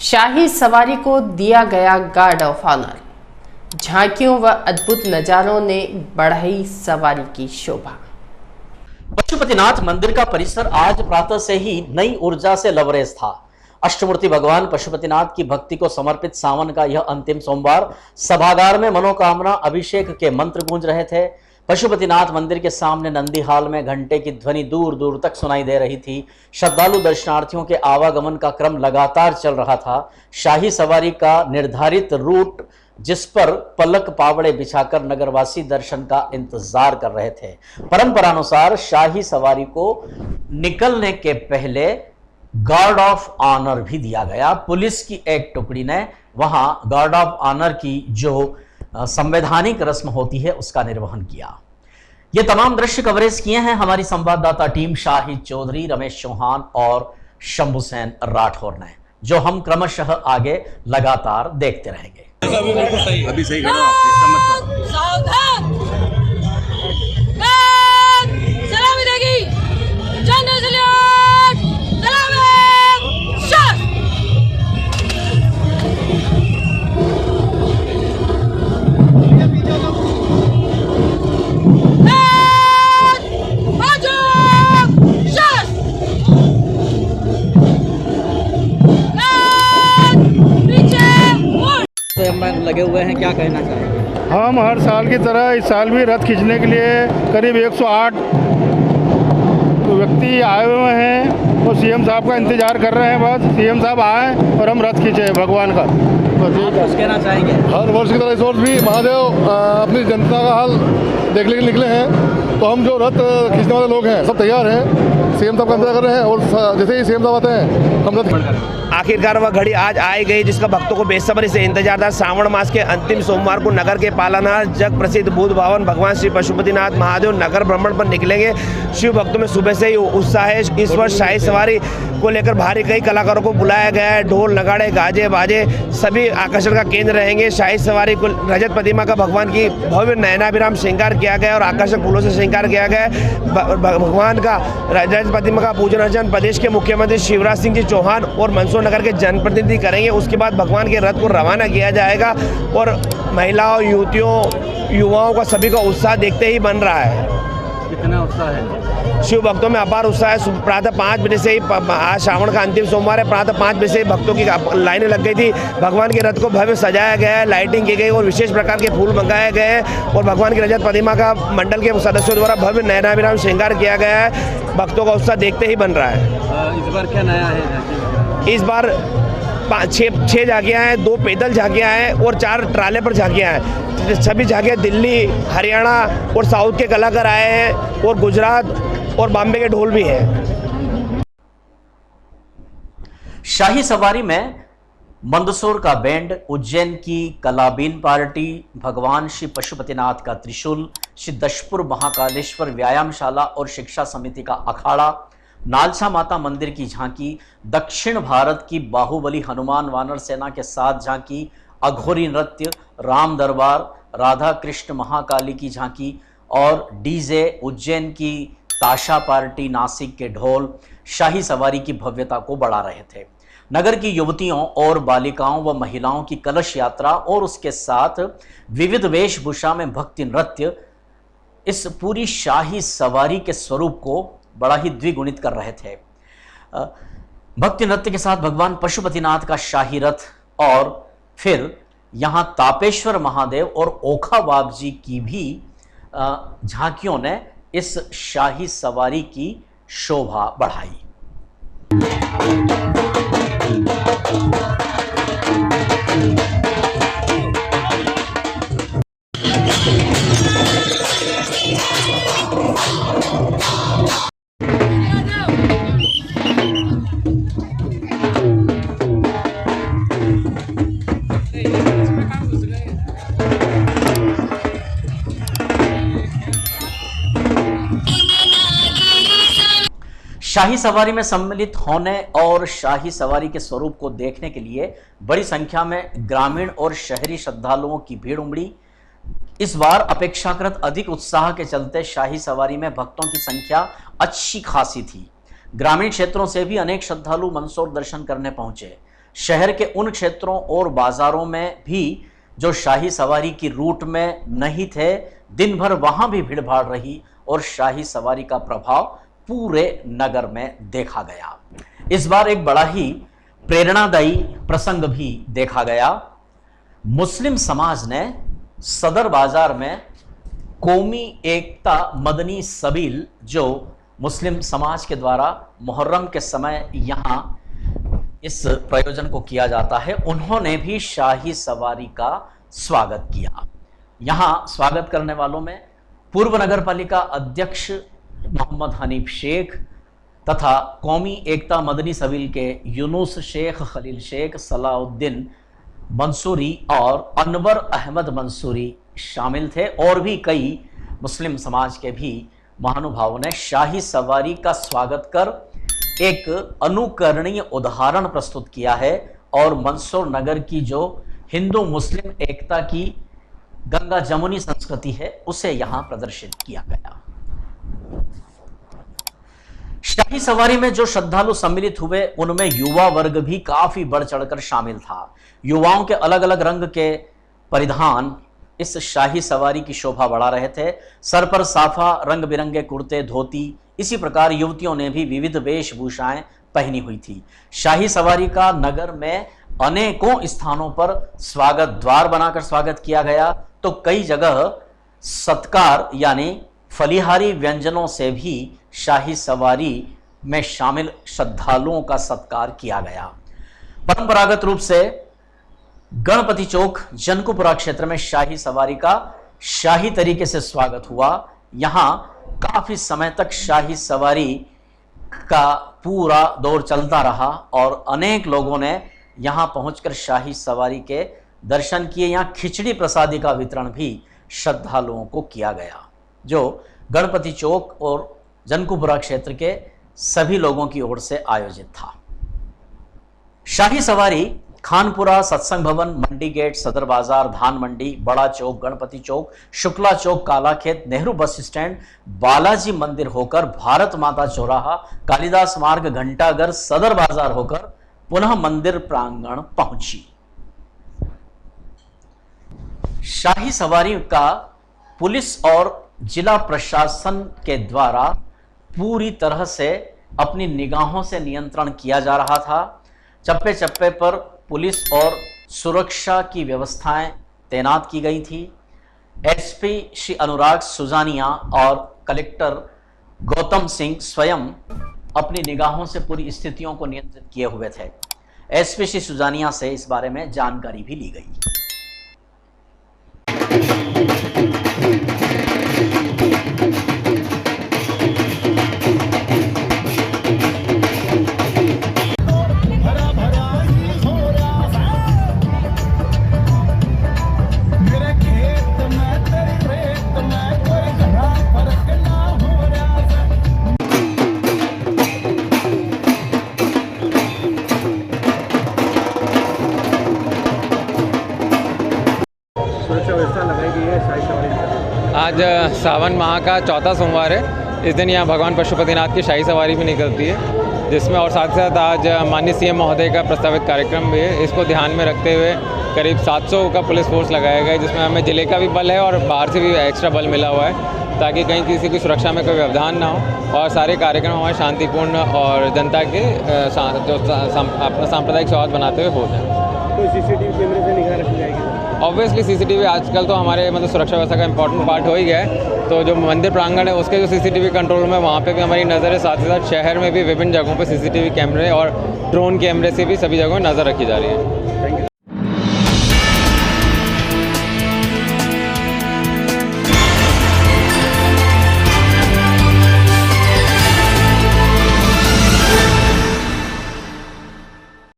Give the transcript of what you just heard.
शाही सवारी को दिया गया गार्ड ऑफ ऑनर। झांकियों व अद्भुत नजारों ने बढ़ाई सवारी की शोभा। पशुपतिनाथ मंदिर का परिसर आज प्रातः से ही नई ऊर्जा से लबरेज था। अष्टमूर्ति भगवान पशुपतिनाथ की भक्ति को समर्पित सावन का यह अंतिम सोमवार सभागार में मनोकामना अभिषेक के मंत्र गूंज रहे थे। पशुपतिनाथ मंदिर के सामने नंदी हाल में घंटे की ध्वनि दूर दूर तक सुनाई दे रही थी। श्रद्धालु दर्शनार्थियों के आवागमन का क्रम लगातार चल रहा था। शाही सवारी का निर्धारित रूट जिस पर पलक पावड़े बिछाकर नगरवासी दर्शन का इंतजार कर रहे थे। परंपरानुसार शाही सवारी को निकलने के पहले गार्ड ऑफ ऑनर भी दिया गया। पुलिस की एक टुकड़ी ने वहां गार्ड ऑफ ऑनर की जो संवैधानिक रस्म होती है उसका निर्वहन किया। ये तमाम दृश्य कवरेज किए हैं हमारी संवाददाता टीम शाहिद चौधरी, रमेश चौहान और शंभू सेन राठौर ने, जो हम क्रमशः आगे लगातार देखते रहेंगे। अभी सही करो आप, सावधान, सलामी देगी, जनरल सल्यूट, सलामी, शॉट। लगे हुए हैं, क्या कहना चाहेंगे? हम हर साल की तरह इस साल भी रथ खींचने के लिए करीब 108 व्यक्ति आए हुए हैं। वो सीएम साहब का इंतजार कर रहे हैं, बस सीएम साहब आए और हम रथ खींचे भगवान का। बस यही कुछ कहना चाहेंगे? हर वर्ष की तरह इस वर्ष भी महादेव अपनी जनता का हाल देखने के लिए निकले हैं, तो हम जो रथ खींचने वाले लोग हैं सब तैयार हैं, सीएम साहब का इंतजार कर रहे हैं और जैसे ही सीएम साहब आते हैं हम रथ। आखिरकार वह घड़ी आज आई गई जिसका भक्तों को बेसब्री से इंतजार था। श्रावण मास के अंतिम सोमवार को नगर के पालनहार जग प्रसिद्ध बुद्ध भवन भगवान श्री पशुपतिनाथ महादेव नगर भ्रमण पर निकलेंगे। शिव भक्तों में सुबह से ही उत्साह है। इस वर्ष शाही सवारी को लेकर भारी कई कलाकारों को बुलाया गया है। ढोल नगाड़े गाजे बाजे सभी आकर्षण का केंद्र रहेंगे। शाही सवारी को रजत प्रतिमा का भगवान की भव्य नयनाभिराम श्रृंगार किया गया और आकर्षक फूलों से श्रृंगार किया गया है। भगवान का रजत प्रतिमा का पूजन अर्चन प्रदेश के मुख्यमंत्री शिवराज सिंह जी चौहान और मंदसौर नगर के जनप्रतिनिधि करेंगे। उसके बाद भगवान के रथ को रवाना किया जाएगा और महिलाओं, युवतियों, युवाओं का सभी का उत्साह देखते ही बन रहा है। कितना उत्साह है? शिव भक्तों में अपार उत्साह है। प्रातः 5 बजे से ही, आज श्रावण का अंतिम सोमवार है, प्रातः 5 बजे से भक्तों की लाइनें लग गई थी। भगवान के रथ को भव्य सजाया गया है, लाइटिंग की गई और विशेष प्रकार के फूल मंगाए गए हैं और भगवान की रजत प्रतिमा का मंडल के सदस्यों द्वारा भव्य नयनाभिराम श्रृंगार किया गया है। भक्तों का उत्साह देखते ही बन रहा है। इस बार क्या नया है? इस बार 6 झांकियाँ हैं, 2 पैदल झांकियाँ हैं और 4 ट्राले पर झांकियाँ हैं। सभी झांकियाँ दिल्ली, हरियाणा और साउथ के कलाकार आए हैं और गुजरात और बॉम्बे के ढोल भी हैं। शाही सवारी में मंदसौर का बैंड, उज्जैन की कलाबीन पार्टी, भगवान श्री पशुपतिनाथ का त्रिशूल, सिद्धेश्वर महाकालेश्वर व्यायामशाला और शिक्षा समिति का अखाड़ा, नालसा माता मंदिर की झांकी, दक्षिण भारत की बाहुबली हनुमान वानर सेना के साथ झांकी, अघोरी नृत्य, राम दरबार, राधा कृष्ण महाकाली की झांकी और डीजे, उज्जैन की ताशा पार्टी, नासिक के ढोल शाही सवारी की भव्यता को बढ़ा रहे थे। नगर की युवतियों और बालिकाओं व महिलाओं की कलश यात्रा और उसके साथ विविध वेशभूषा में भक्ति नृत्य इस पूरी शाही सवारी के स्वरूप को बड़ा ही द्विगुणित कर रहे थे। भक्ति नृत्य के साथ भगवान पशुपतिनाथ का शाही रथ और फिर यहाँ तापेश्वर महादेव और ओखा बाबा जी की भी झांकियों ने इस शाही सवारी की शोभा बढ़ाई। शाही सवारी में सम्मिलित होने और शाही सवारी के स्वरूप को देखने के लिए बड़ी संख्या में ग्रामीण और शहरी श्रद्धालुओं की भीड़ उमड़ी। इस बार अपेक्षाकृत अधिक उत्साह के चलते शाही सवारी में भक्तों की संख्या अच्छी खासी थी। ग्रामीण क्षेत्रों से भी अनेक श्रद्धालु मंदसौर दर्शन करने पहुंचे। शहर के उन क्षेत्रों और बाजारों में भी जो शाही सवारी की रूट में नहीं थे, दिन भर वहां भी भीड़ भाड़ रही और शाही सवारी का प्रभाव पूरे नगर में देखा गया। इस बार एक बड़ा ही प्रेरणादायी प्रसंग भी देखा गया। मुस्लिम समाज ने सदर बाजार में कौमी एकता मदनी सबील, जो मुस्लिम समाज के द्वारा मुहर्रम के समय यहाँ इस प्रयोजन को किया जाता है, उन्होंने भी शाही सवारी का स्वागत किया। यहाँ स्वागत करने वालों में पूर्व नगर पालिका अध्यक्ष मोहम्मद हनीफ शेख तथा कौमी एकता मदनी सबील के यूनुस शेख, खलील शेख, सलाउद्दीन मंसूरी और अनवर अहमद मंसूरी शामिल थे और भी कई मुस्लिम समाज के भी महानुभावों ने शाही सवारी का स्वागत कर एक अनुकरणीय उदाहरण प्रस्तुत किया है और मंदसौर नगर की जो हिंदू मुस्लिम एकता की गंगा जमुनी संस्कृति है उसे यहां प्रदर्शित किया गया। शाही सवारी में जो श्रद्धालु सम्मिलित हुए उनमें युवा वर्ग भी काफी बढ़ चढ़कर शामिल था। युवाओं के अलग अलग रंग के परिधान इस शाही सवारी की शोभा बढ़ा रहे थे। सर पर साफा, रंग बिरंगे कुर्ते, धोती, इसी प्रकार युवतियों ने भी विविध वेशभूषाएं पहनी हुई थी। शाही सवारी का नगर में अनेकों स्थानों पर स्वागत द्वार बनाकर स्वागत किया गया, तो कई जगह सत्कार यानी फलिहारी व्यंजनों से भी शाही सवारी में शामिल श्रद्धालुओं का सत्कार किया गया। परंपरागत रूप से गणपति चौक जनकुपुरा क्षेत्र में शाही सवारी का शाही तरीके से स्वागत हुआ। यहां काफी समय तक शाही सवारी का पूरा दौर चलता रहा और अनेक लोगों ने यहां पहुंचकर शाही सवारी के दर्शन किए। यहां खिचड़ी प्रसादी का वितरण भी श्रद्धालुओं को किया गया, जो गणपति चौक और जनकुपुरा क्षेत्र के सभी लोगों की ओर से आयोजित था। शाही सवारी खानपुरा, सत्संग भवन, मंडी गेट, सदर बाजार, धान मंडी, बड़ा चौक, गणपति चौक, शुक्ला चौक, कालाखेत, नेहरू बस स्टैंड, बालाजी मंदिर होकर भारत माता चौराहा, कालिदास मार्ग, घंटाघर, सदर बाजार होकर पुनः मंदिर प्रांगण पहुंची। शाही सवारी का पुलिस और जिला प्रशासन के द्वारा पूरी तरह से अपनी निगाहों से नियंत्रण किया जा रहा था। चप्पे चप्पे पर पुलिस और सुरक्षा की व्यवस्थाएं तैनात की गई थी। एसपी श्री अनुराग सुजानिया और कलेक्टर गौतम सिंह स्वयं अपनी निगाहों से पूरी स्थितियों को नियंत्रित किए हुए थे। एसपी श्री सुजानिया से इस बारे में जानकारी भी ली गई। आज सावन माह का चौथा सोमवार है। इस दिन यहाँ भगवान पशुपतिनाथ की शाही सवारी भी निकलती है, जिसमें और साथ साथ आज माननीय सीएम महोदय का प्रस्तावित कार्यक्रम भी है। इसको ध्यान में रखते हुए करीब 700 का पुलिस फोर्स लगाया गया है, जिसमें हमें जिले का भी बल है और बाहर से भी एक्स्ट्रा बल मिला हुआ है, ताकि कहीं किसी की सुरक्षा में कोई व्यवधान ना हो और सारे कार्यक्रम हमारे शांतिपूर्ण और जनता के जो अपना सांप्रदायिक स्वाद बनाते हुए हो जाए। तो सीसीटीवी कैमरे से निगाह रखी जाएगी? ऑब्वियसली सीसीटीवी आजकल तो हमारे मतलब सुरक्षा व्यवस्था का इंपॉर्टेंट पार्ट हो ही गया है। तो जो मंदिर प्रांगण है उसके जो सीसीटीवी कंट्रोल रूम है वहाँ पे भी हमारी नज़र है। साथ ही साथ शहर में भी विभिन्न जगहों पे सीसीटीवी कैमरे और ड्रोन कैमरे से भी सभी जगहों नज़र रखी जा रही है। Thank you.